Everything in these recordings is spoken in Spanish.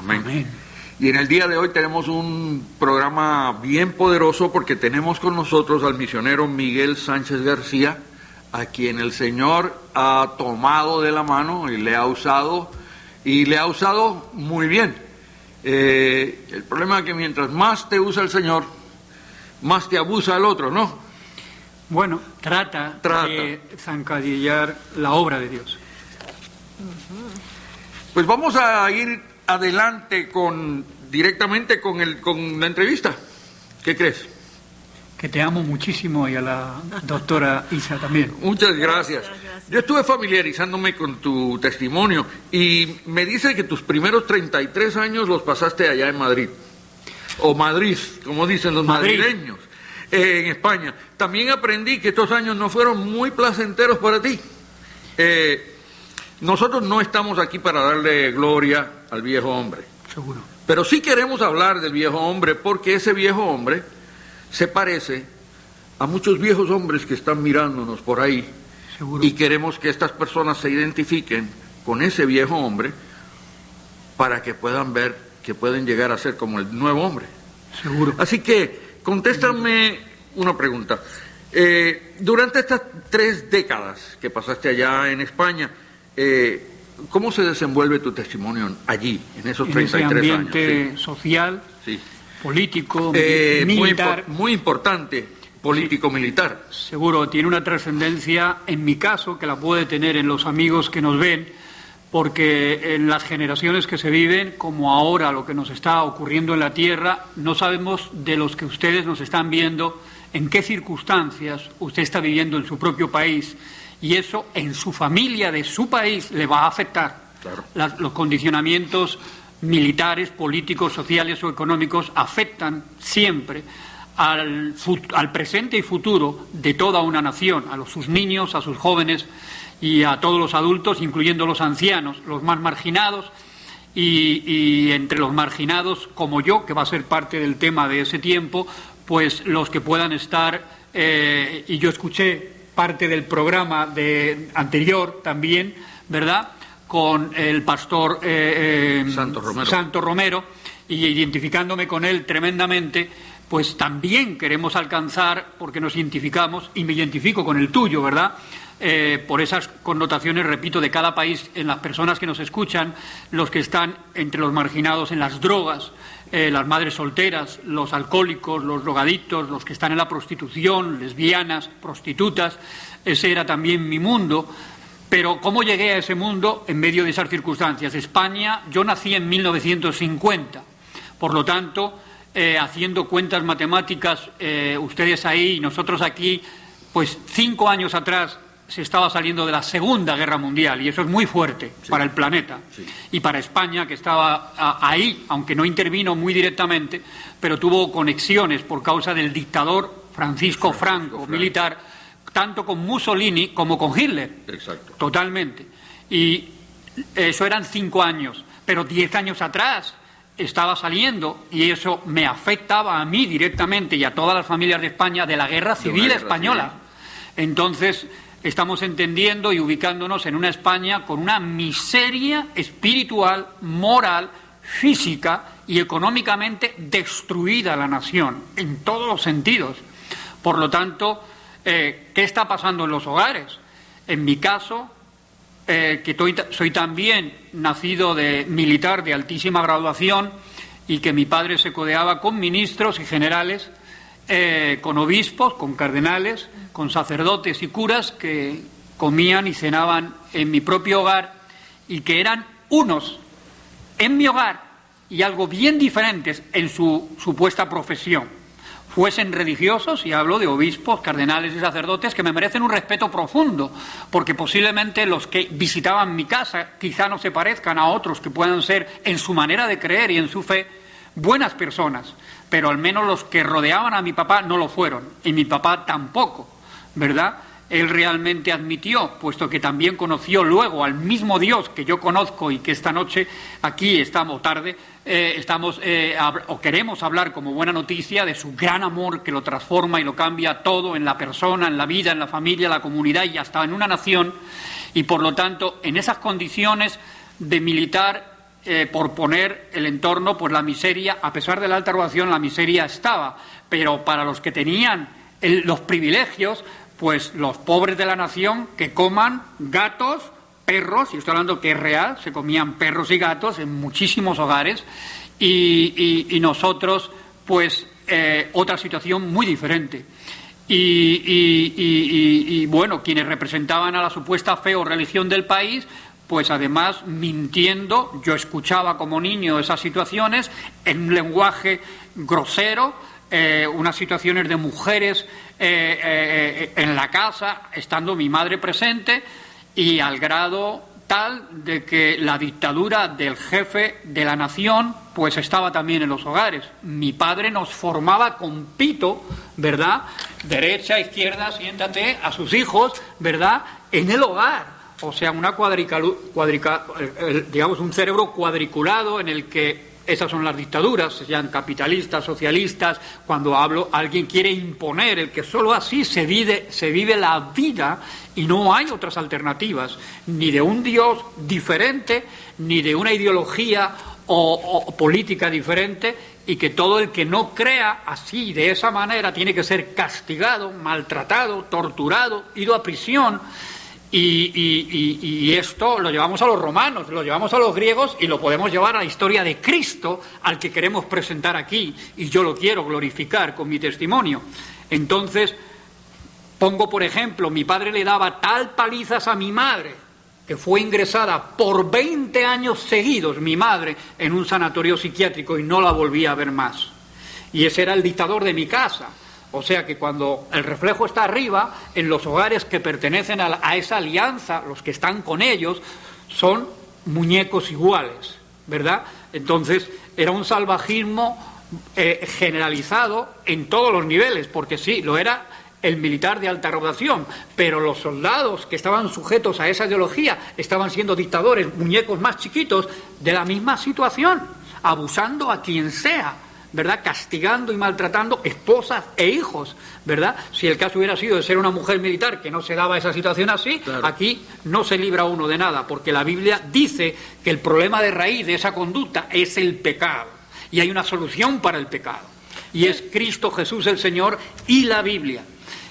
Amén. Amén. Y en el día de hoy tenemos un programa bien poderoso porque tenemos con nosotros al misionero Miguel Sánchez García, a quien el Señor ha tomado de la mano y le ha usado muy bien. El problema es que mientras más te usa el Señor, más te abusa el otro, ¿no? Bueno, trata. De zancadillar la obra de Dios. Pues vamos a ir adelante directamente con la entrevista. ¿Qué crees? Que te amo muchísimo, y a la doctora Isa también. Muchas gracias. Yo estuve familiarizándome con tu testimonio y me dice que tus primeros 33 años los pasaste allá en Madrid. O Madrid, como dicen los madrileños, en España. También aprendí que estos años no fueron muy placenteros para ti. Nosotros no estamos aquí para darle gloria al viejo hombre. Seguro. Pero sí queremos hablar del viejo hombre, porque ese viejo hombre se parece a muchos viejos hombres que están mirándonos por ahí. Seguro. Y queremos que estas personas se identifiquen con ese viejo hombre para que puedan ver que pueden llegar a ser como el nuevo hombre. Seguro. Así que, contéstame una pregunta. Durante estas 3 décadas que pasaste allá en España, ¿cómo se desenvuelve tu testimonio allí, en esos 33 años? En ese ambiente social, sí, político, militar. Muy importante, político-militar. Seguro, tiene una trascendencia, en mi caso, que la puede tener en los amigos que nos ven, porque en las generaciones que se viven, como ahora lo que nos está ocurriendo en la Tierra, no sabemos de los que ustedes nos están viendo, en qué circunstancias usted está viviendo en su propio país, y eso en su familia de su país le va a afectar. Claro. Los condicionamientos militares, políticos, sociales o económicos afectan siempre al presente y futuro de toda una nación, a sus niños, a sus jóvenes y a todos los adultos, incluyendo los ancianos, los más marginados, y entre los marginados, como yo, que va a ser parte del tema de ese tiempo, pues los que puedan estar, y yo escuché parte del programa anterior también, ¿verdad?, con el pastor Santo Romero, y identificándome con él tremendamente, pues también queremos alcanzar, porque nos identificamos, y me identifico con el tuyo, ¿verdad?, por esas connotaciones, repito, de cada país, en las personas que nos escuchan, los que están entre los marginados en las drogas, las madres solteras, los alcohólicos, los drogadictos, los que están en la prostitución, lesbianas, prostitutas. Ese era también mi mundo. Pero ¿cómo llegué a ese mundo en medio de esas circunstancias? España, yo nací en 1950, por lo tanto, haciendo cuentas matemáticas, ustedes ahí y nosotros aquí, pues 5 años atrás se estaba saliendo de la Segunda Guerra Mundial, y eso es muy fuerte, sí, para el planeta, sí, y para España, que estaba ahí, aunque no intervino muy directamente, pero tuvo conexiones por causa del dictador Francisco Franco, militar, tanto con Mussolini como con Hitler. Exacto. Totalmente. Y eso eran 5 años, pero 10 años atrás estaba saliendo, y eso me afectaba a mí directamente y a todas las familias de España, de la Guerra Civil Española. Entonces, estamos entendiendo y ubicándonos en una España con una miseria espiritual, moral, física y económicamente destruida la nación, en todos los sentidos. Por lo tanto, ¿qué está pasando en los hogares? En mi caso, que soy también nacido de militar de altísima graduación, y que mi padre se codeaba con ministros y generales, con obispos, con cardenales, con sacerdotes y curas que comían y cenaban en mi propio hogar, y que eran unos en mi hogar y algo bien diferentes en su supuesta profesión. Fuesen religiosos, y hablo de obispos, cardenales y sacerdotes, que me merecen un respeto profundo, porque posiblemente los que visitaban mi casa quizá no se parezcan a otros que puedan ser, en su manera de creer y en su fe, buenas personas, pero al menos los que rodeaban a mi papá no lo fueron, y mi papá tampoco, ¿verdad? Él realmente admitió, puesto que también conoció luego al mismo Dios que yo conozco, y que esta noche aquí estamos tarde, o queremos hablar como buena noticia de su gran amor que lo transforma y lo cambia todo en la persona, en la vida, en la familia, en la comunidad y hasta en una nación. Y por lo tanto, en esas condiciones de militar, por poner el entorno, pues la miseria, a pesar de la alta rotación, la miseria estaba, pero para los que tenían los privilegios, pues los pobres de la nación que coman gatos, perros, y estoy hablando que es real, se comían perros y gatos en muchísimos hogares, y nosotros, pues, otra situación muy diferente. Y bueno, quienes representaban a la supuesta fe o religión del país, pues además mintiendo, yo escuchaba como niño esas situaciones en un lenguaje grosero, unas situaciones de mujeres en la casa, estando mi madre presente, y al grado tal de que la dictadura del jefe de la nación pues estaba también en los hogares. Mi padre nos formaba con pito, ¿verdad? Derecha, izquierda, siéntate, a sus hijos, ¿verdad? En el hogar. O sea, digamos, un cerebro cuadriculado en el que esas son las dictaduras, sean capitalistas, socialistas. Cuando alguien quiere imponer el que solo así se vive la vida y no hay otras alternativas, ni de un Dios diferente, ni de una ideología o política diferente, y que todo el que no crea así, de esa manera, tiene que ser castigado, maltratado, torturado, ido a prisión. Y esto lo llevamos a los romanos, lo llevamos a los griegos y lo podemos llevar a la historia de Cristo, al que queremos presentar aquí, y yo lo quiero glorificar con mi testimonio. Entonces, pongo por ejemplo, mi padre le daba tal palizas a mi madre, que fue ingresada por 20 años seguidos, mi madre, en un sanatorio psiquiátrico, y no la volví a ver más. Y ese era el dictador de mi casa. O sea que cuando el reflejo está arriba, en los hogares que pertenecen a esa alianza, los que están con ellos, son muñecos iguales, ¿verdad? Entonces, era un salvajismo generalizado en todos los niveles, porque sí, lo era el militar de alta rotación, pero los soldados que estaban sujetos a esa ideología estaban siendo dictadores, muñecos más chiquitos, de la misma situación, abusando a quien sea, ¿verdad? Castigando y maltratando esposas e hijos, ¿verdad? Si el caso hubiera sido de ser una mujer militar, que no se daba esa situación así, claro, aquí no se libra uno de nada, porque la Biblia dice que el problema de raíz de esa conducta es el pecado, y hay una solución para el pecado, y es Cristo Jesús el Señor y la Biblia.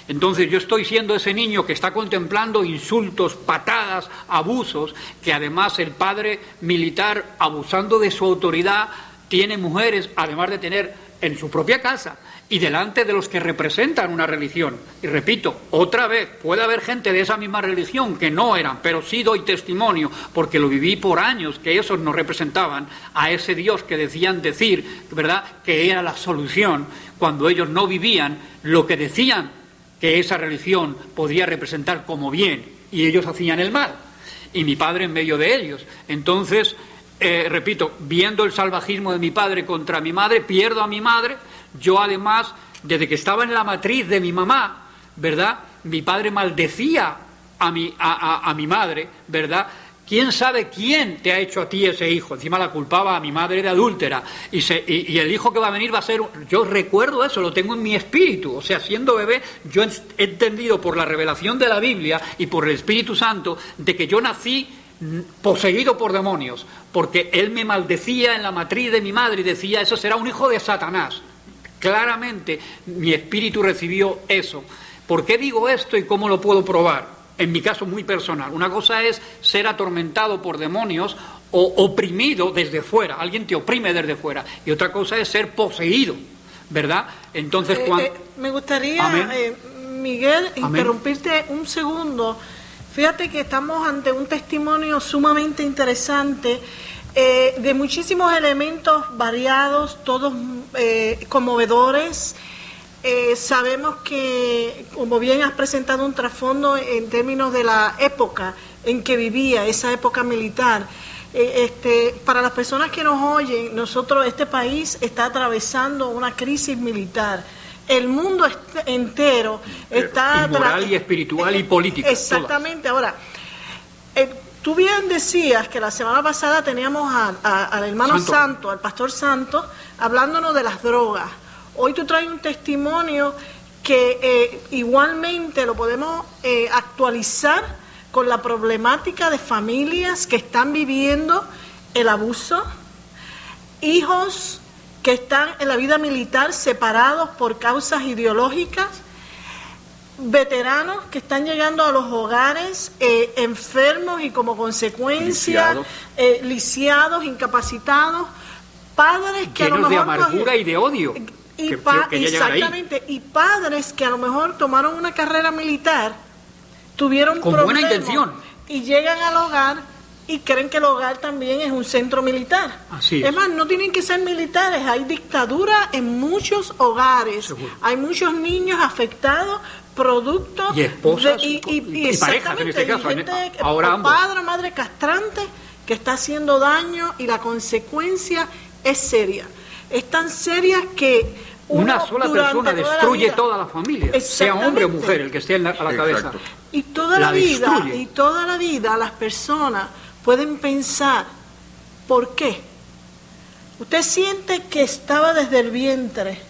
Entonces yo estoy siendo ese niño que está contemplando insultos, patadas, abusos, que además el padre militar, abusando de su autoridad, tiene mujeres, además de tener en su propia casa y delante de los que representan una religión. Y repito, otra vez, puede haber gente de esa misma religión que no eran, pero sí doy testimonio, porque lo viví por años, que esos no representaban a ese Dios que decían decir, ¿verdad?, que era la solución, cuando ellos no vivían lo que decían que esa religión podría representar como bien, y ellos hacían el mal, y mi padre en medio de ellos. Entonces, repito, viendo el salvajismo de mi padre contra mi madre, pierdo a mi madre. Yo además, desde que estaba en la matriz de mi mamá, ¿verdad?, mi padre maldecía a mi madre, ¿verdad? ¿Quién sabe quién te ha hecho a ti ese hijo? Encima la culpaba a mi madre de adúltera. Y el hijo que va a venir va a ser... Yo recuerdo eso, lo tengo en mi espíritu. O sea, siendo bebé, yo he entendido por la revelación de la Biblia y por el Espíritu Santo de que yo nací poseído por demonios, porque él me maldecía en la matriz de mi madre y decía, eso será un hijo de Satanás. Claramente mi espíritu recibió eso. ¿Por qué digo esto y cómo lo puedo probar? En mi caso muy personal. Una cosa es ser atormentado por demonios o oprimido desde fuera. Alguien te oprime desde fuera. Y otra cosa es ser poseído, ¿verdad? Entonces, me gustaría, Miguel, interrumpirte un segundo. Fíjate que estamos ante un testimonio sumamente interesante, de muchísimos elementos variados, todos conmovedores. Sabemos que, como bien has presentado, un trasfondo en términos de la época en que vivía, esa época militar. Para las personas que nos oyen, este país está atravesando una crisis militar. El mundo entero está... moral y espiritual y política. Exactamente. Todas. Ahora, tú bien decías que la semana pasada teníamos al hermano Santo, al pastor Santo, hablándonos de las drogas. Hoy tú traes un testimonio que igualmente lo podemos actualizar con la problemática de familias que están viviendo el abuso, hijos que están en la vida militar separados por causas ideológicas, veteranos que están llegando a los hogares enfermos y como consecuencia lisiados, incapacitados, padres que a lo mejor de amargura y de odio. Exactamente, y padres que a lo mejor tomaron una carrera militar, tuvieron con problemas buena intención y llegan al hogar y creen que el hogar también es un centro militar. Así es. Es más, no tienen que ser militares, hay dictadura en muchos hogares. Seguro. Hay muchos niños afectados producto y esposas y parejas en este caso, gente, ahora ambos. Padre o madre castrante que está haciendo daño y la consecuencia es seria. Es tan seria que una sola persona destruye toda la familia, sea hombre o mujer, el que esté a la cabeza. Y toda la vida las personas pueden pensar, ¿por qué? Usted siente que estaba desde el vientre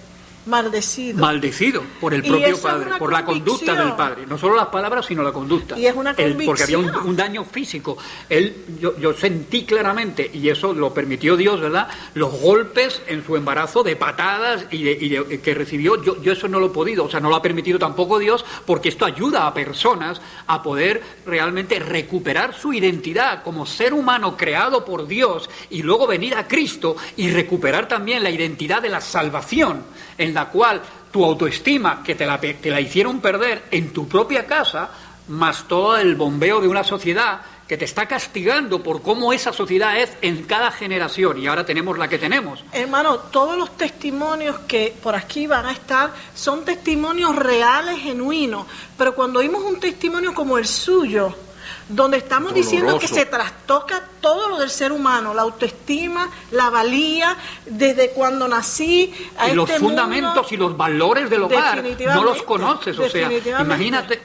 maldecido por el propio padre, por la conducta del padre, no solo las palabras sino la conducta, y es una convicción. Porque había un daño físico. Yo sentí claramente, y eso lo permitió Dios, ¿verdad?, los golpes en su embarazo de patadas y que recibió. Yo eso no lo he podido, o sea, no lo ha permitido tampoco Dios, porque esto ayuda a personas a poder realmente recuperar su identidad como ser humano creado por Dios y luego venir a Cristo y recuperar también la identidad de la salvación, en la cual tu autoestima, que te la hicieron perder en tu propia casa, más todo el bombeo de una sociedad que te está castigando por cómo esa sociedad es en cada generación, y ahora tenemos la que tenemos. Hermano, todos los testimonios que por aquí van a estar son testimonios reales, genuinos, pero cuando oímos un testimonio como el suyo, donde estamos diciendo que se trastoca todo lo del ser humano, la autoestima, la valía, desde cuando nací a y los fundamentos mundo, y los valores del hogar, no los conoces, o sea,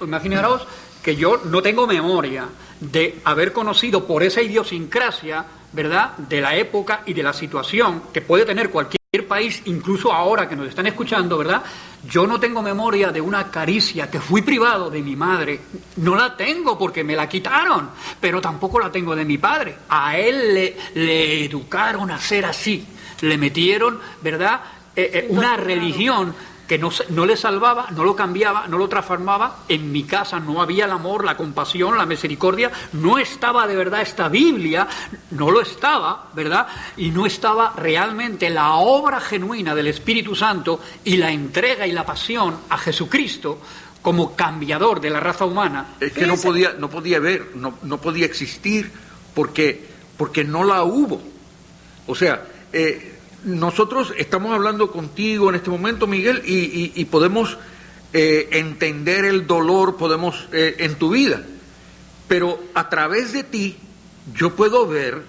imaginaros que yo no tengo memoria de haber conocido por esa idiosincrasia, ¿verdad?, de la época y de la situación que puede tener cualquier país, incluso ahora que nos están escuchando, ¿verdad? Yo no tengo memoria de una caricia que fui privado de mi madre. No la tengo porque me la quitaron, pero tampoco la tengo de mi padre. A él le educaron a ser así. Le metieron, ¿verdad?, una religión que no le salvaba, no lo cambiaba, no lo transformaba. En mi casa no había el amor, la compasión, la misericordia, no estaba de verdad esta Biblia, no lo estaba, ¿verdad? Y no estaba realmente la obra genuina del Espíritu Santo y la entrega y la pasión a Jesucristo como cambiador de la raza humana. Es que no podía haber, no podía existir porque no la hubo. O sea, nosotros estamos hablando contigo en este momento, Miguel, y podemos entender el dolor, podemos en tu vida, pero a través de ti yo puedo ver,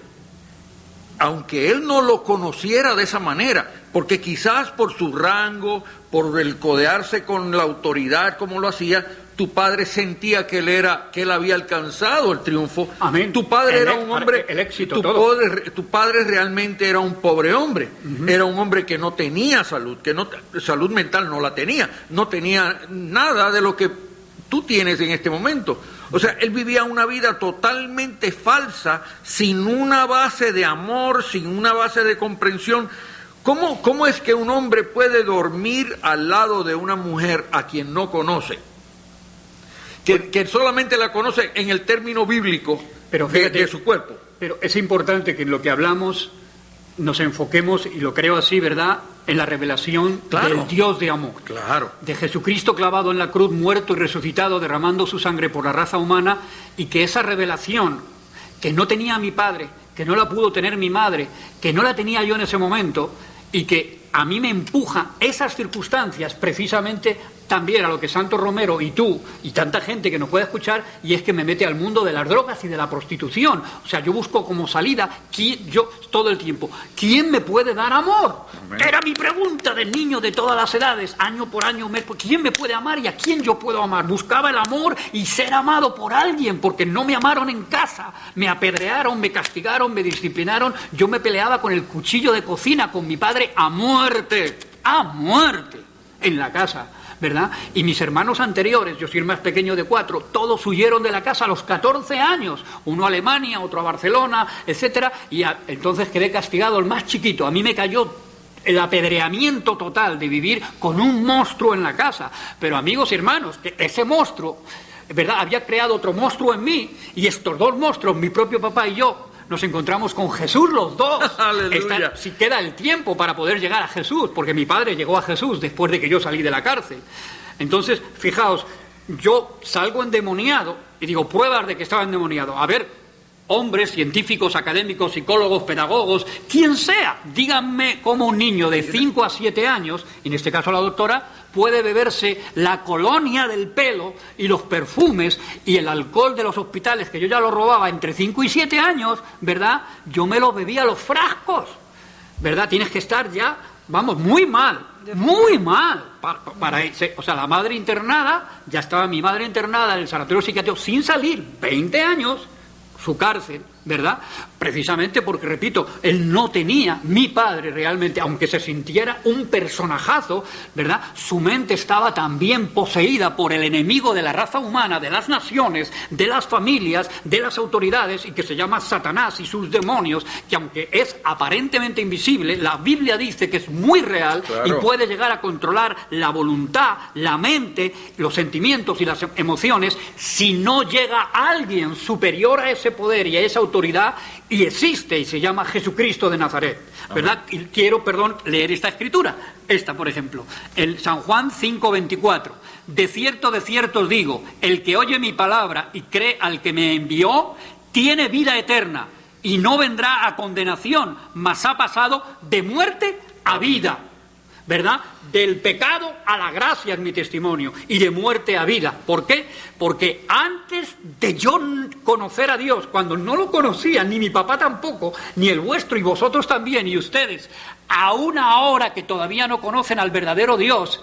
aunque él no lo conociera de esa manera, porque quizás por su rango, por el codearse con la autoridad como lo hacía, tu padre sentía que él había alcanzado el triunfo. Amén. Tu padre era un hombre, el éxito, tu padre realmente era un pobre hombre. Uh-huh. Era un hombre que no tenía salud, salud mental no la tenía, no tenía nada de lo que tú tienes en este momento. O sea, él vivía una vida totalmente falsa, sin una base de amor, sin una base de comprensión. ¿Cómo es que un hombre puede dormir al lado de una mujer a quien no conoce? Que solamente la conoce en el término bíblico, pero fíjate, de su cuerpo. Pero es importante que en lo que hablamos nos enfoquemos, y lo creo así, ¿verdad?, en la revelación del Dios de amor. Claro. De Jesucristo clavado en la cruz, muerto y resucitado, derramando su sangre por la raza humana, y que esa revelación que no tenía mi padre, que no la pudo tener mi madre, que no la tenía yo en ese momento, y que a mí me empuja esas circunstancias precisamente también a lo que Santo Romero y tú y tanta gente que nos puede escuchar, y es que me mete al mundo de las drogas y de la prostitución. O sea, yo busco como salida, yo todo el tiempo, ¿quién me puede dar amor? Amén. Era mi pregunta del niño de todas las edades, año por año, mes por... ¿quién me puede amar y a quién yo puedo amar? Buscaba el amor y ser amado por alguien, porque no me amaron en casa, me apedrearon, me castigaron, me disciplinaron, yo me peleaba con el cuchillo de cocina con mi padre a muerte en la casa. ¿verdad? Y mis hermanos anteriores, yo soy el más pequeño de 4, todos huyeron de la casa a los 14 años, uno a Alemania, otro a Barcelona, etcétera, y entonces quedé castigado, el más chiquito. A mí me cayó el apedreamiento total de vivir con un monstruo en la casa. Pero amigos y hermanos, que ese monstruo, ¿verdad?, había creado otro monstruo en mí, y estos dos monstruos, mi propio papá y yo, nos encontramos con Jesús los dos. ¡Aleluya! Si queda el tiempo para poder llegar a Jesús, porque mi padre llegó a Jesús después de que yo salí de la cárcel. Entonces, fijaos, yo salgo endemoniado y digo, pruebas de que estaba endemoniado. A ver, hombres, científicos, académicos, psicólogos, pedagogos, quien sea, díganme cómo un niño de 5 a 7 años, en este caso la doctora, puede beberse la colonia del pelo y los perfumes y el alcohol de los hospitales, que yo ya lo robaba entre 5 y 7 años, ¿verdad? Yo me los bebía a los frascos, ¿verdad? Tienes que estar ya, vamos, muy mal. Para irse. O sea, la madre internada, ya estaba mi madre internada en el sanatorio psiquiátrico sin salir, 20 años, su cárcel, ¿verdad? Precisamente porque, repito, él no tenía, mi padre realmente, aunque se sintiera un personajazo, ¿verdad?, su mente estaba también poseída por el enemigo de la raza humana, de las naciones, de las familias, de las autoridades, y que se llama Satanás y sus demonios, que aunque es aparentemente invisible, la Biblia dice que es muy real. Claro. Y puede llegar a controlar la voluntad, la mente, los sentimientos y las emociones, si no llega alguien superior a ese poder y a esa autoridad, y existe, y se llama Jesucristo de Nazaret, ¿verdad? Amén. Y quiero, leer esta escritura, esta por ejemplo, el San Juan 5:24, de cierto os digo, el que oye mi palabra y cree al que me envió, tiene vida eterna, y no vendrá a condenación, mas ha pasado de muerte a vida, ¿verdad? Del pecado a la gracia es mi testimonio, y de muerte a vida. ¿Por qué? Porque antes de yo conocer a Dios, cuando no lo conocía, ni mi papá tampoco, ni el vuestro, y vosotros también, y ustedes, aún ahora que todavía no conocen al verdadero Dios,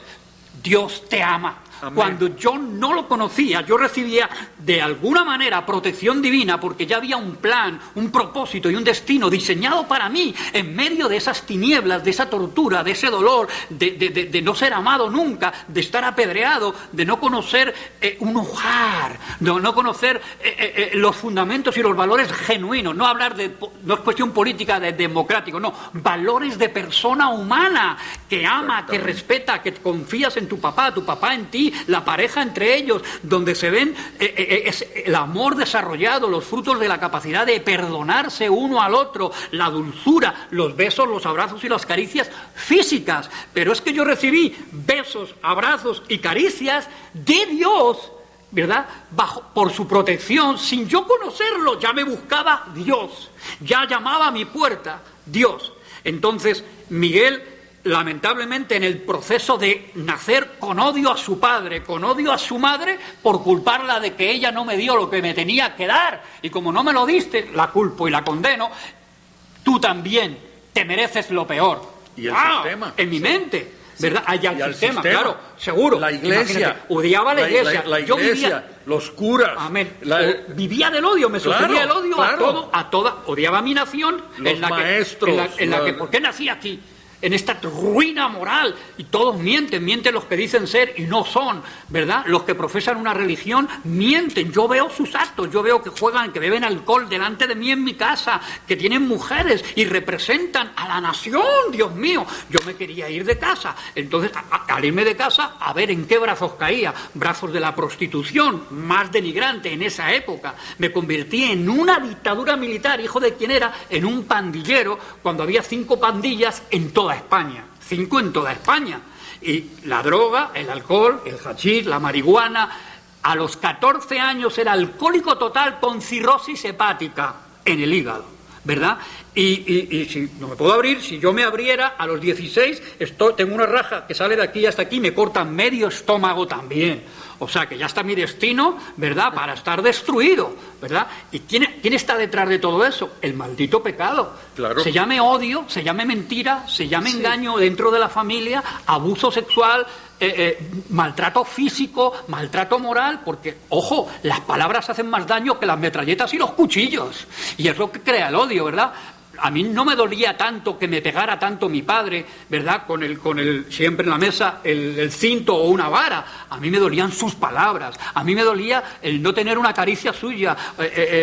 Dios te ama. Amén. Cuando yo no lo conocía, yo recibía de alguna manera protección divina, porque ya había un plan, un propósito y un destino diseñado para mí en medio de esas tinieblas, de esa tortura, de ese dolor, de no ser amado nunca, de estar apedreado, de no conocer un hogar, de no conocer los fundamentos y los valores genuinos. No hablar no es cuestión política de democrático, no, valores de persona humana que ama, que respeta, que confías en tu papá en ti, la pareja entre ellos, donde se ven el amor desarrollado, los frutos de la capacidad de perdonarse uno al otro, la dulzura, los besos, los abrazos y las caricias físicas. Pero es que yo recibí besos, abrazos y caricias de Dios, ¿verdad?, por su protección, sin yo conocerlo. Ya me buscaba Dios, ya llamaba a mi puerta Dios. Entonces Miguel, lamentablemente, en el proceso de nacer con odio a su padre, con odio a su madre, por culparla de que ella no me dio lo que me tenía que dar, y como no me lo diste, la culpo y la condeno, tú también te mereces lo peor. ¿Y el sistema? En mi mente, ¿verdad? Allá el sistema, claro, seguro. La iglesia. Imagínate, odiaba la iglesia. La iglesia, yo vivía, los curas. Amén. Vivía del odio, me sucedía el odio a toda. Odiaba a mi nación. Los maestros. ¿Por qué nací aquí? En esta ruina moral, y todos mienten los que dicen ser y no son, ¿verdad? Los que profesan una religión mienten. Yo veo sus actos, yo veo que juegan, que beben alcohol delante de mí en mi casa, que tienen mujeres y representan a la nación, Dios mío. Yo me quería ir de casa, entonces al irme de casa, a ver en qué brazos caía, brazos de la prostitución, más denigrante en esa época. Me convertí en una dictadura militar, hijo de quien era, en un pandillero, cuando había 5 pandillas en toda España, 5 en toda España, y la droga, el alcohol, el hachís, la marihuana. A los 14 años era alcohólico total con cirrosis hepática en el hígado, ¿verdad? Y si no me puedo abrir, si yo me abriera a los 16, tengo una raja que sale de aquí hasta aquí, me cortan medio estómago también. O sea que ya está mi destino, ¿verdad?, para estar destruido, ¿verdad? ¿Y quién está detrás de todo eso? El maldito pecado. Claro. Se llame odio, se llame mentira, se llame engaño dentro de la familia, abuso sexual, maltrato físico, maltrato moral, porque, ojo, las palabras hacen más daño que las metralletas y los cuchillos. Y es lo que crea el odio, ¿verdad? a mí no me dolía tanto que me pegara tanto mi padre, ¿verdad? Con el siempre en la mesa el cinto o una vara. A mí me dolían sus palabras. A mí me dolía el no tener una caricia suya,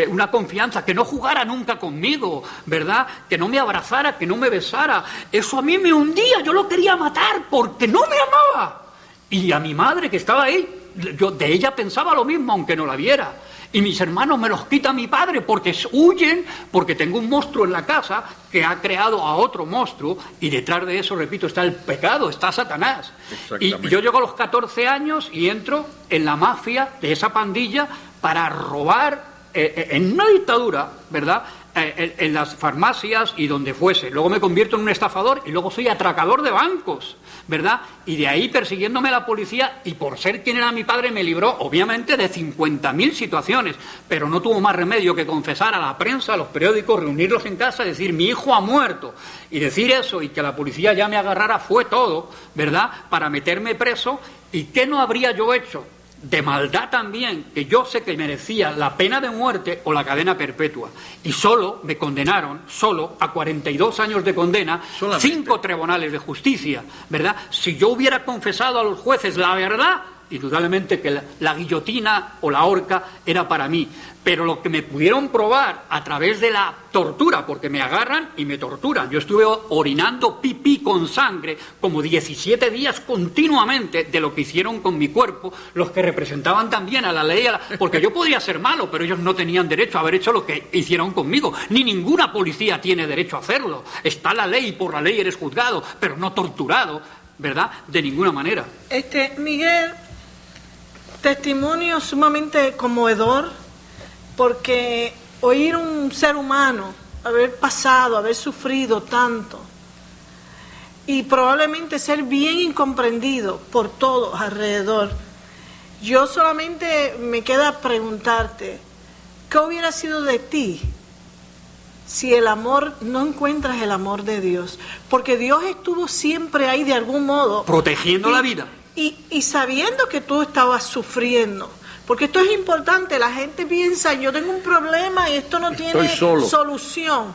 una confianza, que no jugara nunca conmigo, ¿verdad? Que no me abrazara, que no me besara. Eso a mí me hundía. Yo lo quería matar porque no me amaba. Y a mi madre, que estaba ahí, yo de ella pensaba lo mismo, aunque no la viera. Y mis hermanos me los quita mi padre porque huyen, porque tengo un monstruo en la casa que ha creado a otro monstruo, y detrás de eso, repito, está el pecado, está Satanás. Y yo llego a los 14 años y entro en la mafia de esa pandilla para robar en una dictadura, ¿verdad?, en las farmacias y donde fuese. Luego me convierto en un estafador y luego soy atracador de bancos, ¿verdad? Y de ahí persiguiéndome la policía, y por ser quien era mi padre me libró, obviamente, de 50.000 situaciones, pero no tuvo más remedio que confesar a la prensa, a los periódicos, reunirlos en casa y decir: mi hijo ha muerto. Y decir eso y que la policía ya me agarrara fue todo, ¿verdad?, para meterme preso. ¿Y qué no habría yo hecho? De maldad también, que yo sé que merecía la pena de muerte o la cadena perpetua. Y solo me condenaron, a 42 años de condena, solamente 5 tribunales de justicia, ¿verdad? Si yo hubiera confesado a los jueces la verdad, indudablemente que la guillotina o la horca era para mí. Pero lo que me pudieron probar a través de la tortura, porque me agarran y me torturan. Yo estuve orinando pipí con sangre como 17 días continuamente de lo que hicieron con mi cuerpo, los que representaban también a la ley, porque yo podría ser malo, pero ellos no tenían derecho a haber hecho lo que hicieron conmigo. Ni ninguna policía tiene derecho a hacerlo. Está la ley y por la ley eres juzgado, pero no torturado, ¿verdad?, de ninguna manera. Miguel, testimonio sumamente conmovedor, porque oír un ser humano haber pasado, haber sufrido tanto, y probablemente ser bien incomprendido por todos alrededor, yo solamente me queda preguntarte, ¿qué hubiera sido de ti si no encuentras el amor de Dios? Porque Dios estuvo siempre ahí de algún modo, protegiendo la vida. Y sabiendo que tú estabas sufriendo, porque esto es importante. La gente piensa: yo tengo un problema y esto no tiene solución.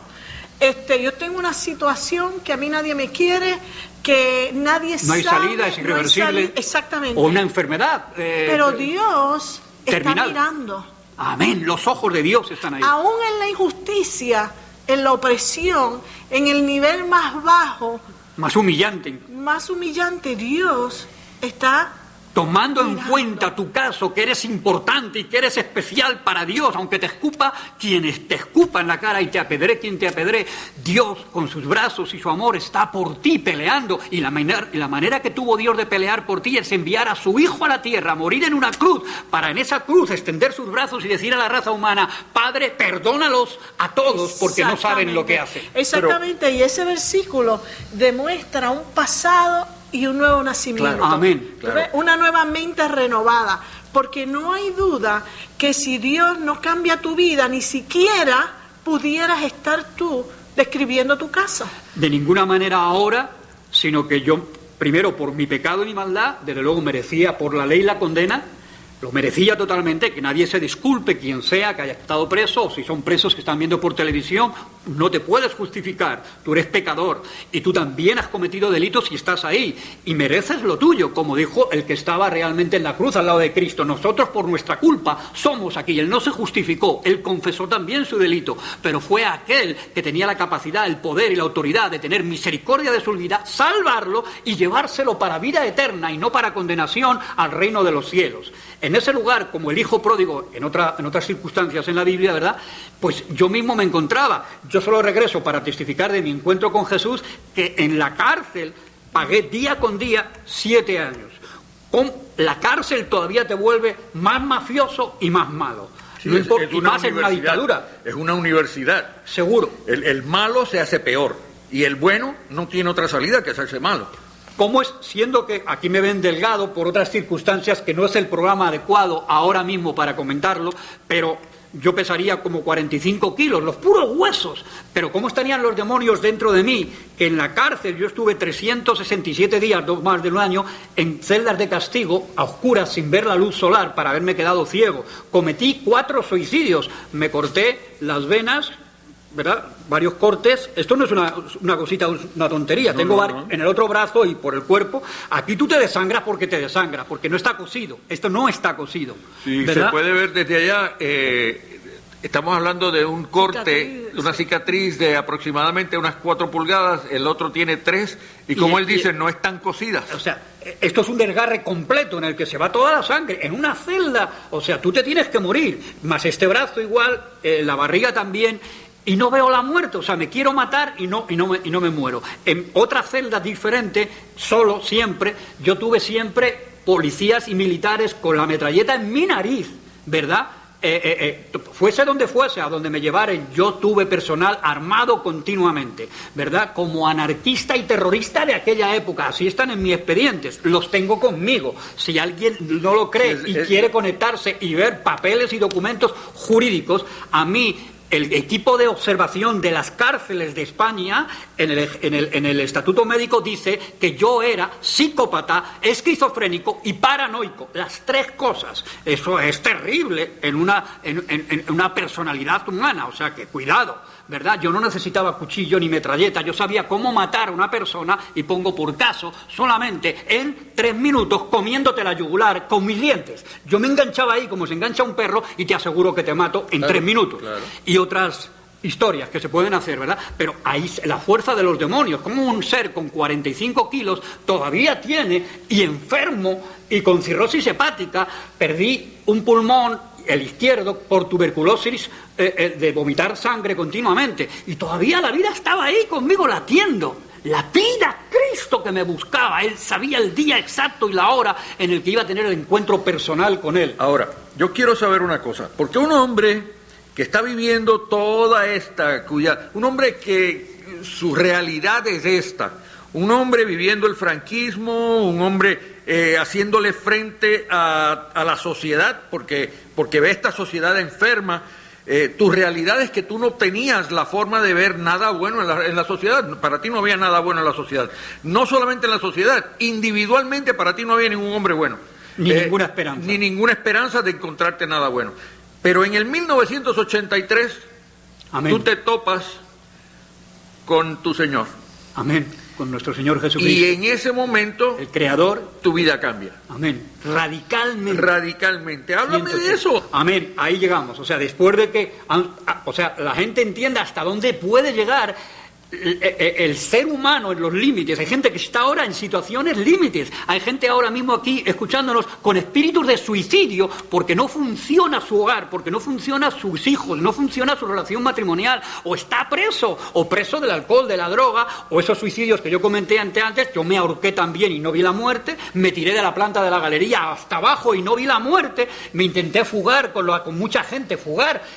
Yo tengo una situación que a mí nadie me quiere, que nadie sabe. No hay salida, es irreversible. Exactamente. O una enfermedad. Pero Dios terminal. Está mirando. Amén, los ojos de Dios están ahí. Aún en la injusticia, en la opresión, en el nivel más bajo, más humillante, Dios está tomando en cuenta tu caso, que eres importante y que eres especial para Dios, aunque te escupa quien te escupa en la cara y te apedree quien te apedree. Dios, con sus brazos y su amor, está por ti peleando, y la manera que tuvo Dios de pelear por ti es enviar a su Hijo a la tierra, a morir en una cruz, para en esa cruz extender sus brazos y decir a la raza humana: Padre, perdónalos a todos porque no saben lo que hacen. Exactamente, y ese versículo demuestra un pasado y un nuevo nacimiento. Claro, amén. Claro. Una nueva mente renovada, porque no hay duda que si Dios no cambia tu vida, ni siquiera pudieras estar tú describiendo tu caso. De ninguna manera ahora, sino que yo, primero por mi pecado y mi maldad, desde luego merecía por la ley la condena. Lo merecía totalmente, que nadie se disculpe, quien sea que haya estado preso, o si son presos que están viendo por televisión, no te puedes justificar, tú eres pecador, y tú también has cometido delitos y estás ahí, y mereces lo tuyo, como dijo el que estaba realmente en la cruz al lado de Cristo. Nosotros por nuestra culpa somos aquí. Él no se justificó, él confesó también su delito, pero fue aquel que tenía la capacidad, el poder y la autoridad de tener misericordia de su vida, salvarlo y llevárselo para vida eterna y no para condenación al reino de los cielos. En ese lugar, como el hijo pródigo, en otras circunstancias en la Biblia, ¿verdad?, pues yo mismo me encontraba. Yo solo regreso para testificar de mi encuentro con Jesús, que en la cárcel pagué día con día 7 años. Con la cárcel todavía te vuelve más mafioso y más malo. Sí, no importa, y más en una dictadura. Es una universidad. Seguro. El malo se hace peor y el bueno no tiene otra salida que hacerse malo. ¿Cómo es, siendo que aquí me ven delgado por otras circunstancias, que no es el programa adecuado ahora mismo para comentarlo, pero yo pesaría como 45 kilos, los puros huesos, pero cómo estarían los demonios dentro de mí, que en la cárcel yo estuve 367 días, más de un año, en celdas de castigo, a oscuras, sin ver la luz solar, para haberme quedado ciego. Cometí 4 suicidios, me corté las venas ¿verdad? Varios cortes. Esto no es una cosita, una tontería. Tengo en el otro brazo y por el cuerpo. Aquí tú te desangras porque te desangras, porque no está cosido. Esto no está cosido. Sí, ¿verdad? se puede ver desde allá. Estamos hablando de un corte, una cicatriz de aproximadamente unas 4 pulgadas, el otro tiene 3, y como él dice, no están cosidas. O sea, esto es un desgarre completo en el que se va toda la sangre, en una celda, o sea, tú te tienes que morir, más este brazo igual, la barriga también, y no veo la muerte, o sea, me quiero matar y no me muero. En otra celda diferente, solo, siempre, yo tuve siempre policías y militares con la metralleta en mi nariz, ¿verdad? Fuese donde fuese, a donde me llevaren, yo tuve personal armado continuamente, ¿verdad? Como anarquista y terrorista de aquella época, así están en mis expedientes, los tengo conmigo. Si alguien no lo cree y quiere conectarse y ver papeles y documentos jurídicos, a mí el equipo de observación de las cárceles de España, en el estatuto médico dice que yo era psicópata, esquizofrénico y paranoico. Las 3 cosas. Eso es terrible en una personalidad humana. O sea que cuidado, ¿verdad? Yo no necesitaba cuchillo ni metralleta. Yo sabía cómo matar a una persona, y pongo por caso, solamente en 3 minutos comiéndote la yugular con mis dientes. Yo me enganchaba ahí como se engancha un perro y te aseguro que te mato en 3 minutos. Claro. Y otras historias que se pueden hacer, ¿verdad? Pero ahí la fuerza de los demonios, como un ser con 45 kilos todavía tiene, y enfermo y con cirrosis hepática, perdí un pulmón, el izquierdo, por tuberculosis, de vomitar sangre continuamente, y todavía la vida estaba ahí conmigo latiendo. La vida, Cristo que me buscaba, Él sabía el día exacto y la hora en el que iba a tener el encuentro personal con Él. Ahora, yo quiero saber una cosa, porque un hombre que está viviendo toda esta, un hombre que su realidad es esta, un hombre viviendo el franquismo, un hombre haciéndole frente a la sociedad, porque ve esta sociedad enferma. Tu realidad es que tú no tenías la forma de ver nada bueno en la sociedad. Para ti no había nada bueno en la sociedad. No solamente en la sociedad, individualmente para ti no había ningún hombre bueno. Ni ninguna esperanza. Ni ninguna esperanza de encontrarte nada bueno. Pero en el 1983, amén, tú te topas con tu Señor. Amén. Con nuestro Señor Jesucristo. Y en ese momento, el Creador, tu vida cambia. Amén. Radicalmente. Radicalmente. Háblame de eso. Amén. Ahí llegamos. O sea, después de que, o sea, la gente entienda hasta dónde puede llegar el ser humano en los límites. Hay gente que está ahora en situaciones límites. Hay gente ahora mismo aquí escuchándonos con espíritus de suicidio porque no funciona su hogar, porque no funciona sus hijos, no funciona su relación matrimonial, o está preso, o preso del alcohol, de la droga, o esos suicidios que yo comenté antes. Yo me ahorqué también y no vi la muerte, me tiré de la planta de la galería hasta abajo y no vi la muerte, me intenté fugar con mucha gente,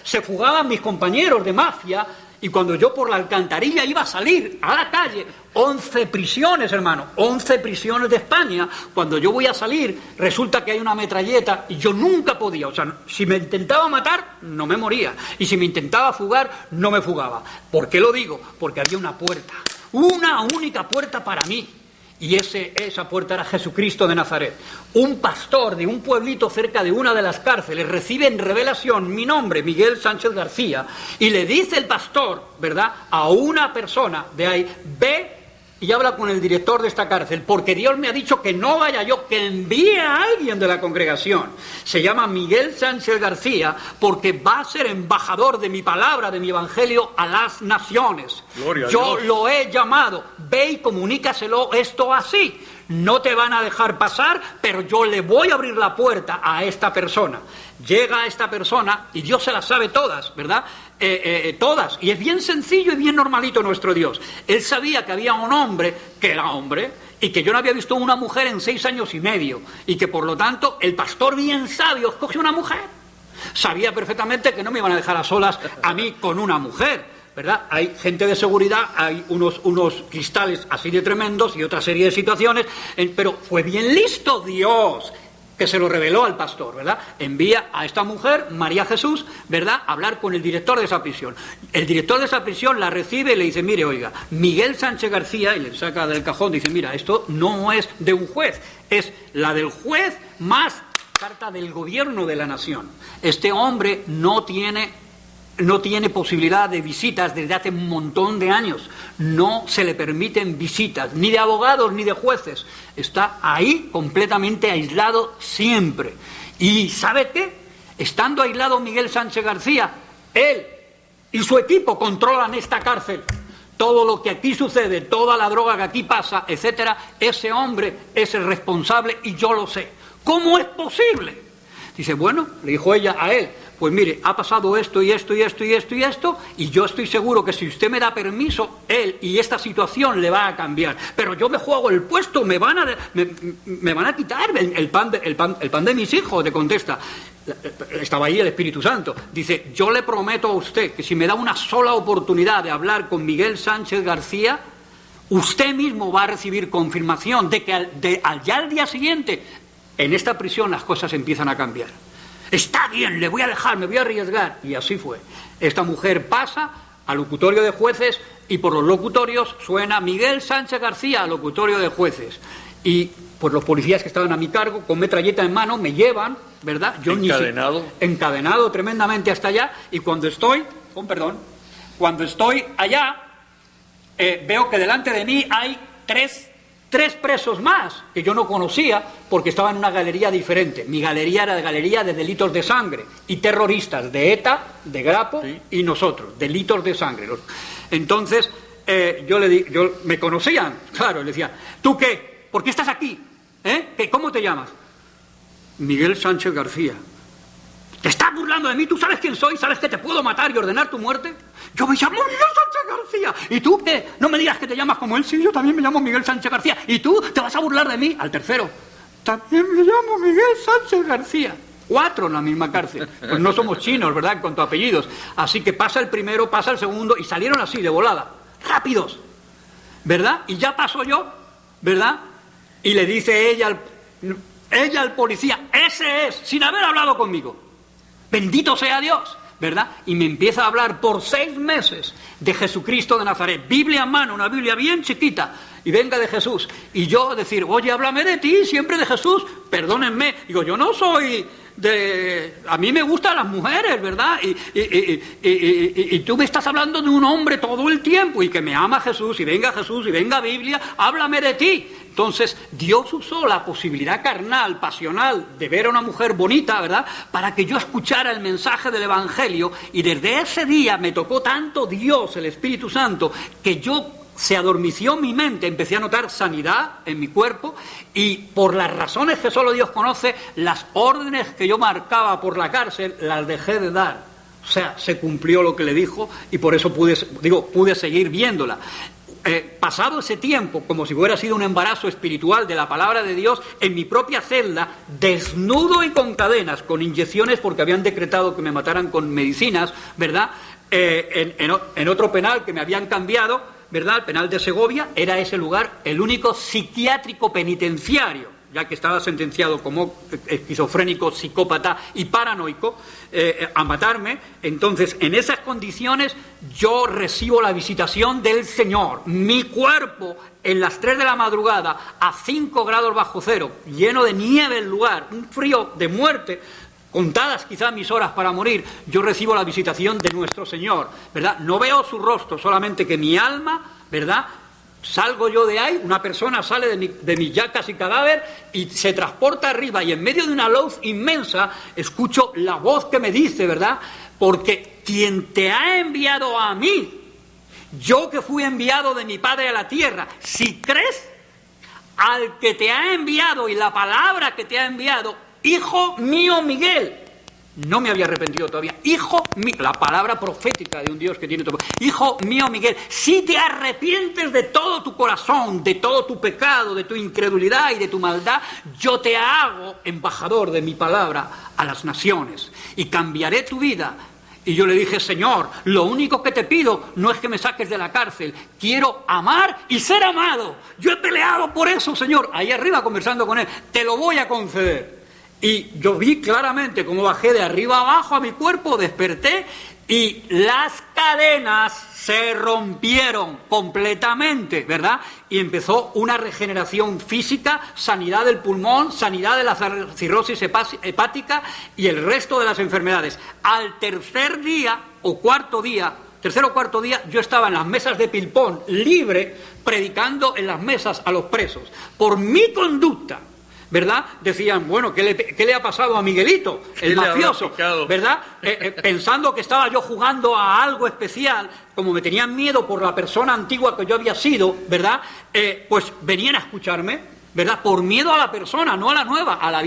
se fugaban mis compañeros de mafia. Y cuando yo por la alcantarilla iba a salir a la calle, 11 prisiones, hermano, 11 prisiones de España, cuando yo voy a salir, resulta que hay una metralleta y yo nunca podía, o sea, si me intentaba matar, no me moría, y si me intentaba fugar, no me fugaba. ¿Por qué lo digo? Porque había una puerta, una única puerta para mí. Y esa puerta era Jesucristo de Nazaret. Un pastor de un pueblito cerca de una de las cárceles recibe en revelación mi nombre, Miguel Sánchez García, y le dice el pastor, ¿verdad?, a una persona de ahí: ve y habla con el director de esta cárcel, porque Dios me ha dicho que no vaya yo, que envíe a alguien de la congregación. Se llama Miguel Sánchez García porque va a ser embajador de mi palabra, de mi evangelio a las naciones. Gloria yo a Dios. Lo he llamado, ve y comunícaselo esto así. No te van a dejar pasar, pero yo le voy a abrir la puerta a esta persona. Llega esta persona y Dios se las sabe todas, ¿verdad? Todas. Y es bien sencillo y bien normalito nuestro Dios. Él sabía que había un hombre que era hombre y que yo no había visto una mujer en 6 años y medio. Y que por lo tanto el pastor bien sabio escogió una mujer. Sabía perfectamente que no me iban a dejar a solas a mí con una mujer, ¿verdad? Hay gente de seguridad, hay unos cristales así de tremendos y otra serie de situaciones, pero fue bien listo Dios, que se lo reveló al pastor, ¿verdad? Envía a esta mujer, María Jesús, ¿verdad?, a hablar con el director de esa prisión. El director de esa prisión la recibe y le dice: mire, oiga, Miguel Sánchez García, y le saca del cajón, dice: mira, esto no es de un juez, es la del juez más carta del gobierno de la nación. Este hombre no tiene no tiene posibilidad de visitas desde hace un montón de años. No se le permiten visitas, ni de abogados ni de jueces. Está ahí completamente aislado siempre. ¿Y sabe qué? Estando aislado Miguel Sánchez García, él y su equipo controlan esta cárcel. Todo lo que aquí sucede, toda la droga que aquí pasa, etcétera, ese hombre es el responsable y yo lo sé. ¿Cómo es posible? Dice, bueno, le dijo ella a él, pues mire, ha pasado esto y esto y esto y esto y esto, y yo estoy seguro que si usted me da permiso, él y esta situación le va a cambiar. Pero yo me juego el puesto, me van a quitar el pan de mis hijos, le contesta. Estaba ahí el Espíritu Santo. Dice, yo le prometo a usted que si me da una sola oportunidad de hablar con Miguel Sánchez García, usted mismo va a recibir confirmación de que ya al día siguiente, en esta prisión las cosas empiezan a cambiar. Está bien, le voy a dejar, me voy a arriesgar. Y así fue. Esta mujer pasa al locutorio de jueces y por los locutorios suena Miguel Sánchez García al locutorio de jueces. Y pues los policías que estaban a mi cargo, con metralleta en mano, me llevan, ¿verdad? Yo encadenado. Encadenado tremendamente hasta allá. Y cuando estoy allá, veo que delante de mí hay tres presos más que yo no conocía porque estaba en una galería diferente. Mi galería era la galería de delitos de sangre y terroristas de ETA, de Grapo, sí, y nosotros, delitos de sangre. Entonces yo me conocían, claro, le decía, ¿tú qué? ¿Por qué estás aquí? ¿Cómo te llamas? Miguel Sánchez García. ¿Te estás burlando de mí? ¿Tú sabes quién soy? ¿Sabes que te puedo matar y ordenar tu muerte? Yo me llamo Miguel Sánchez García. ¿Y tú qué? No me digas que te llamas como él. Sí, yo también me llamo Miguel Sánchez García. ¿Y tú te vas a burlar de mí? Al tercero. También me llamo Miguel Sánchez García. 4 en la misma cárcel. Pues no somos chinos, ¿verdad? En cuanto a apellidos. Así que pasa el primero, pasa el segundo y salieron así, de volada. Rápidos. ¿Verdad? Y ya paso yo, ¿verdad? Y le dice ella al policía, ese es, sin haber hablado conmigo. Bendito sea Dios, ¿verdad? Y me empieza a hablar por 6 meses de Jesucristo de Nazaret. Biblia en mano, una Biblia bien chiquita, y venga de Jesús. Y yo decir, oye, háblame de ti, siempre de Jesús, perdónenme. Digo, yo no soy a mí me gustan las mujeres, ¿verdad? Y tú me estás hablando de un hombre todo el tiempo y que me ama Jesús y venga Biblia, háblame de ti. Entonces Dios usó la posibilidad carnal, pasional de ver a una mujer bonita, ¿verdad?, para que yo escuchara el mensaje del Evangelio, y desde ese día me tocó tanto Dios, el Espíritu Santo, que se adormeció mi mente, empecé a notar sanidad en mi cuerpo, y por las razones que solo Dios conoce, las órdenes que yo marcaba por la cárcel las dejé de dar. O sea, se cumplió lo que le dijo y por eso pude seguir viéndola. Pasado ese tiempo, como si hubiera sido un embarazo espiritual de la palabra de Dios, en mi propia celda, desnudo y con cadenas, con inyecciones porque habían decretado que me mataran con medicinas, ¿verdad? En otro penal que me habían cambiado, ¿verdad? El penal de Segovia, era ese lugar el único psiquiátrico penitenciario, ya que estaba sentenciado como esquizofrénico, psicópata y paranoico a matarme. Entonces, en esas condiciones, yo recibo la visitación del Señor. Mi cuerpo, en las 3 de la madrugada, a 5 grados bajo cero, lleno de nieve el lugar, un frío de muerte, contadas quizás mis horas para morir, yo recibo la visitación de nuestro Señor, ¿verdad? No veo su rostro, solamente que mi alma, ¿verdad?, salgo yo de ahí, una persona sale de mi ya casi cadáver y se transporta arriba, y en medio de una luz inmensa escucho la voz que me dice, ¿verdad? Porque quien te ha enviado a mí, yo que fui enviado de mi Padre a la tierra, si crees al que te ha enviado y la palabra que te ha enviado, hijo mío Miguel, no me había arrepentido todavía, hijo mío, la palabra profética de un Dios que tiene todo, hijo mío Miguel, si te arrepientes de todo tu corazón, de todo tu pecado, de tu incredulidad y de tu maldad, yo te hago embajador de mi palabra a las naciones y cambiaré tu vida. Y yo le dije, Señor, lo único que te pido no es que me saques de la cárcel, quiero amar y ser amado. Yo he peleado por eso, Señor. Ahí arriba conversando con él, te lo voy a conceder. Y yo vi claramente cómo bajé de arriba abajo a mi cuerpo, desperté y las cadenas se rompieron completamente, ¿verdad? Y empezó una regeneración física, sanidad del pulmón, sanidad de la cirrosis hepática y el resto de las enfermedades. Al tercer o cuarto día, yo estaba en las mesas de Pilpón, libre, predicando en las mesas a los presos. Por mi conducta, ¿verdad? Decían, bueno, ¿qué le ha pasado a Miguelito, el mafioso? ¿Verdad? Pensando que estaba yo jugando a algo especial, como me tenían miedo por la persona antigua que yo había sido, ¿verdad? Pues venían a escucharme, ¿verdad? Por miedo a la persona, no a la nueva, a la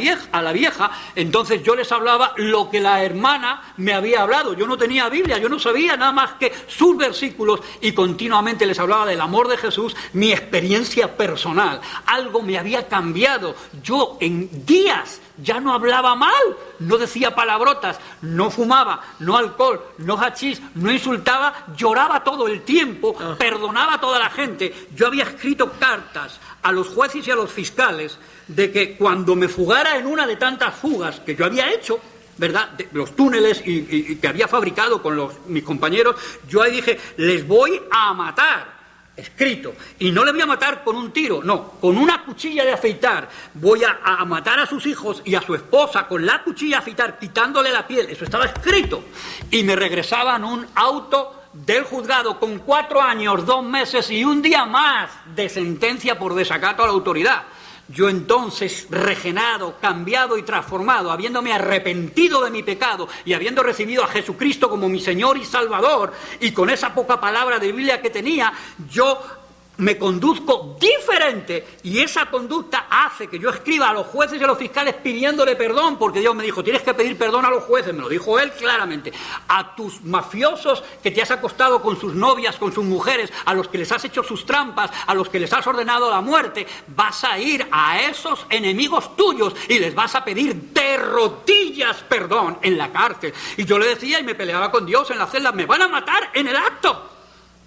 vieja. Entonces yo les hablaba lo que la hermana me había hablado. Yo no tenía Biblia, yo no sabía nada más que sus versículos y continuamente les hablaba del amor de Jesús, mi experiencia personal. Algo me había cambiado. Yo en días ya no hablaba mal, no decía palabrotas, no fumaba, no alcohol, no hachís, no insultaba, lloraba todo el tiempo, perdonaba a toda la gente. Yo había escrito cartas a los jueces y a los fiscales de que cuando me fugara en una de tantas fugas que yo había hecho, ¿verdad?, de los túneles y que había fabricado con mis compañeros, yo ahí dije, les voy a matar. Escrito, y no le voy a matar con un tiro, no, con una cuchilla de afeitar. Voy a matar a sus hijos y a su esposa con la cuchilla de afeitar, quitándole la piel. Eso estaba escrito. Y me regresaban un auto del juzgado con 4 años, 2 meses y un día más de sentencia por desacato a la autoridad. Yo entonces, regenerado, cambiado y transformado, habiéndome arrepentido de mi pecado y habiendo recibido a Jesucristo como mi Señor y Salvador, y con esa poca palabra de Biblia que tenía, yo me conduzco diferente, y esa conducta hace que yo escriba a los jueces y a los fiscales pidiéndole perdón, porque Dios me dijo, tienes que pedir perdón a los jueces, me lo dijo Él claramente, a tus mafiosos que te has acostado con sus novias, con sus mujeres, a los que les has hecho sus trampas, a los que les has ordenado la muerte, vas a ir a esos enemigos tuyos y les vas a pedir de rodillas perdón en la cárcel. Y yo le decía y me peleaba con Dios en la celda, me van a matar en el acto.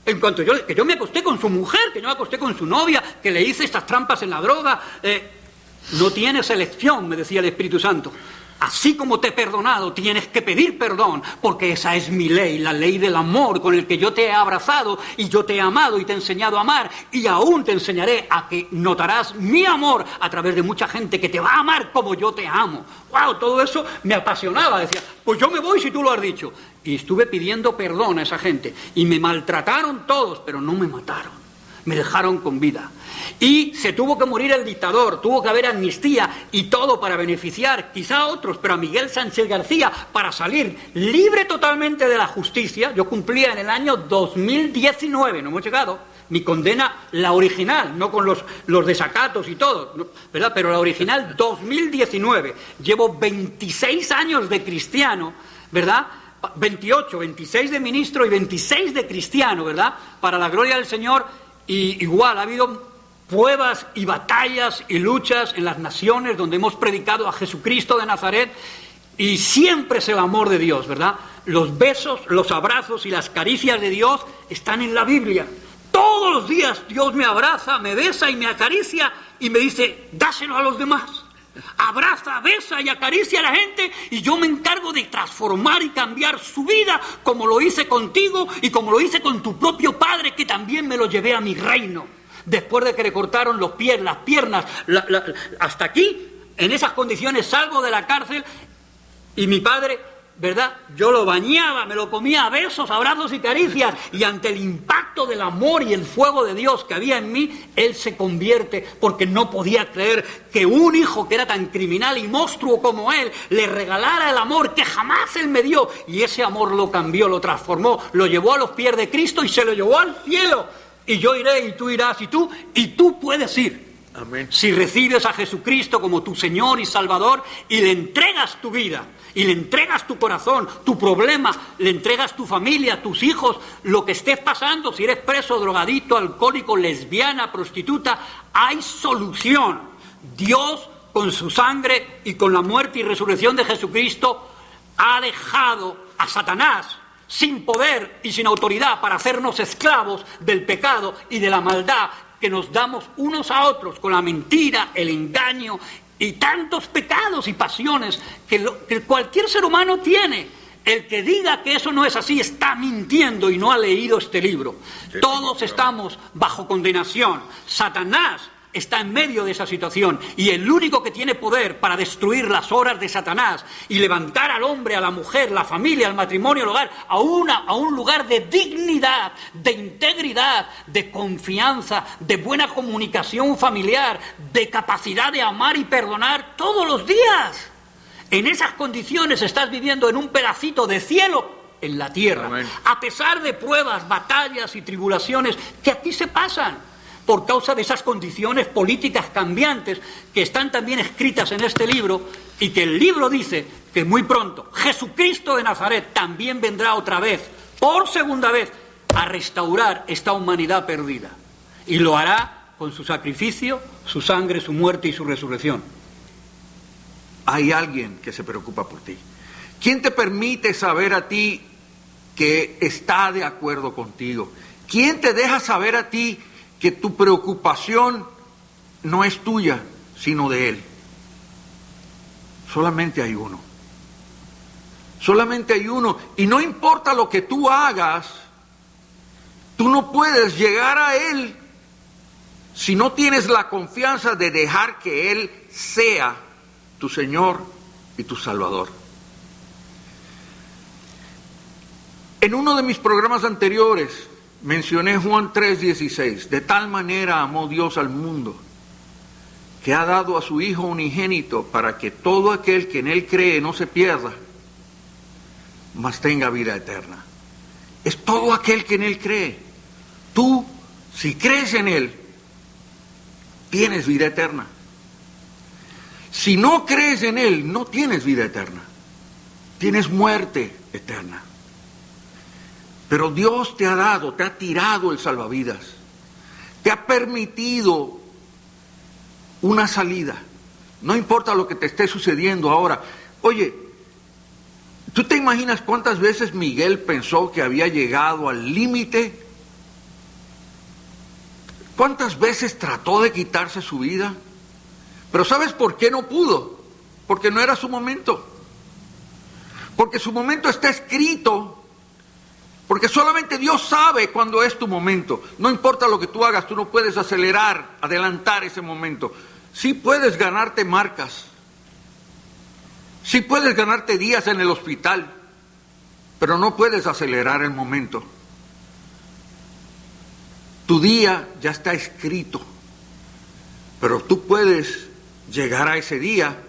En cuanto que yo me acosté con su mujer, que yo me acosté con su novia, que le hice estas trampas en la droga, no tienes elección, me decía el Espíritu Santo. Así como te he perdonado, tienes que pedir perdón, porque esa es mi ley, la ley del amor con el que yo te he abrazado y yo te he amado y te he enseñado a amar, y aún te enseñaré a que notarás mi amor a través de mucha gente que te va a amar como yo te amo. ¡Wow! Todo eso me apasionaba. Decía, pues yo me voy si tú lo has dicho. Y estuve pidiendo perdón a esa gente, y me maltrataron todos, pero no me mataron. Me dejaron con vida. Y se tuvo que morir el dictador, tuvo que haber amnistía y todo para beneficiar quizá a otros, pero a Miguel Sánchez García, para salir libre totalmente de la justicia. Yo cumplía en el año 2019, no hemos llegado, mi condena, la original, no con los desacatos y todo, ¿verdad? Pero la original 2019. Llevo 26 años de cristiano, ¿verdad? 28, 26 de ministro y 26 de cristiano, ¿verdad? Para la gloria del Señor. Y igual ha habido pruebas y batallas y luchas en las naciones donde hemos predicado a Jesucristo de Nazaret, y siempre es el amor de Dios, ¿verdad? Los besos, los abrazos y las caricias de Dios están en la Biblia. Todos los días Dios me abraza, me besa y me acaricia y me dice, dáselo a los demás. Abraza, besa y acaricia a la gente, y yo me encargo de transformar y cambiar su vida, como lo hice contigo y como lo hice con tu propio padre, que también me lo llevé a mi reino. Después de que le cortaron los pies, las piernas, hasta aquí, en esas condiciones salgo de la cárcel, y mi padre, ¿verdad?, yo lo bañaba, me lo comía a besos, abrazos y caricias, y ante el impacto del amor y el fuego de Dios que había en mí, él se convierte, porque no podía creer que un hijo que era tan criminal y monstruo como él le regalara el amor que jamás él me dio, y ese amor lo cambió, lo transformó, lo llevó a los pies de Cristo y se lo llevó al cielo. Y yo iré y tú irás y tú puedes ir. Amén. Si recibes a Jesucristo como tu Señor y Salvador y le entregas tu vida, y le entregas tu corazón, tu problema, le entregas tu familia, tus hijos, lo que estés pasando, si eres preso, drogadicto, alcohólico, lesbiana, prostituta, hay solución. Dios, con su sangre y con la muerte y resurrección de Jesucristo, ha dejado a Satanás sin poder y sin autoridad para hacernos esclavos del pecado y de la maldad que nos damos unos a otros con la mentira, el engaño y tantos pecados y pasiones que cualquier ser humano tiene. El que diga que eso no es así está mintiendo y no ha leído este libro. Todos estamos bajo condenación. Satanás está en medio de esa situación y el único que tiene poder para destruir las obras de Satanás y levantar al hombre, a la mujer, la familia, el matrimonio, el hogar a un lugar de dignidad, de integridad, de confianza, de buena comunicación familiar, de capacidad de amar y perdonar todos los días. En esas condiciones estás viviendo en un pedacito de cielo en la tierra. Amén. A pesar de pruebas, batallas y tribulaciones que aquí se pasan por causa de esas condiciones políticas cambiantes que están también escritas en este libro, y que el libro dice que muy pronto Jesucristo de Nazaret también vendrá otra vez, por segunda vez, a restaurar esta humanidad perdida. Y lo hará con su sacrificio, su sangre, su muerte y su resurrección. Hay alguien que se preocupa por ti. ¿Quién te permite saber a ti que está de acuerdo contigo? ¿Quién te deja saber a ti que tu preocupación no es tuya, sino de Él? Solamente hay uno. Solamente hay uno. Y no importa lo que tú hagas, tú no puedes llegar a Él si no tienes la confianza de dejar que Él sea tu Señor y tu Salvador. En uno de mis programas anteriores mencioné Juan 3:16. De tal manera amó Dios al mundo, que ha dado a su Hijo unigénito, para que todo aquel que en Él cree no se pierda, mas tenga vida eterna. Es todo aquel que en Él cree. Tú, si crees en Él, tienes vida eterna. Si no crees en Él, no tienes vida eterna. Tienes muerte eterna. Pero Dios te ha dado, te ha tirado el salvavidas. Te ha permitido una salida. No importa lo que te esté sucediendo ahora. Oye, ¿tú te imaginas cuántas veces Miguel pensó que había llegado al límite? ¿Cuántas veces trató de quitarse su vida? Pero ¿sabes por qué no pudo? Porque no era su momento. Porque su momento está escrito. Porque solamente Dios sabe cuándo es tu momento. No importa lo que tú hagas, tú no puedes acelerar, adelantar ese momento. Sí puedes ganarte marcas. Sí puedes ganarte días en el hospital. Pero no puedes acelerar el momento. Tu día ya está escrito. Pero tú puedes llegar a ese día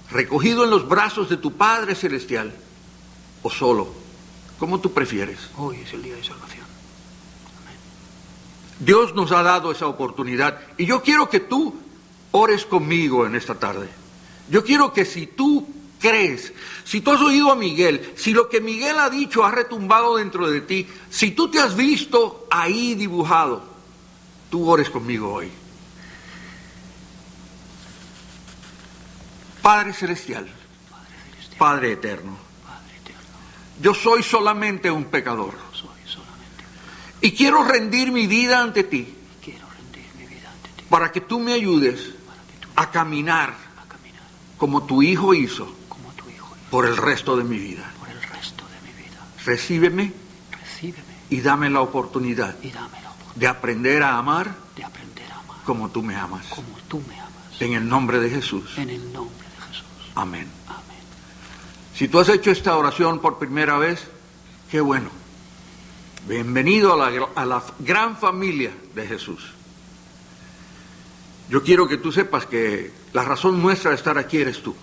recogido en los brazos de tu Padre Celestial o solo. ¿Cómo tú prefieres? Hoy es el día de salvación. Amén. Dios nos ha dado esa oportunidad y yo quiero que tú ores conmigo en esta tarde. Yo quiero que si tú crees, si tú has oído a Miguel, si lo que Miguel ha dicho ha retumbado dentro de ti, si tú te has visto ahí dibujado, tú ores conmigo hoy. Padre Celestial, Padre Eterno, yo soy solamente un pecador. Y quiero rendir mi vida ante ti. Para que tú me ayudes a caminar como tu Hijo hizo por el resto de mi vida. Recíbeme y dame la oportunidad de aprender a amar como tú me amas. En el nombre de Jesús. Amén. Si tú has hecho esta oración por primera vez, qué bueno. Bienvenido a la gran familia de Jesús. Yo quiero que tú sepas que la razón nuestra de estar aquí eres tú.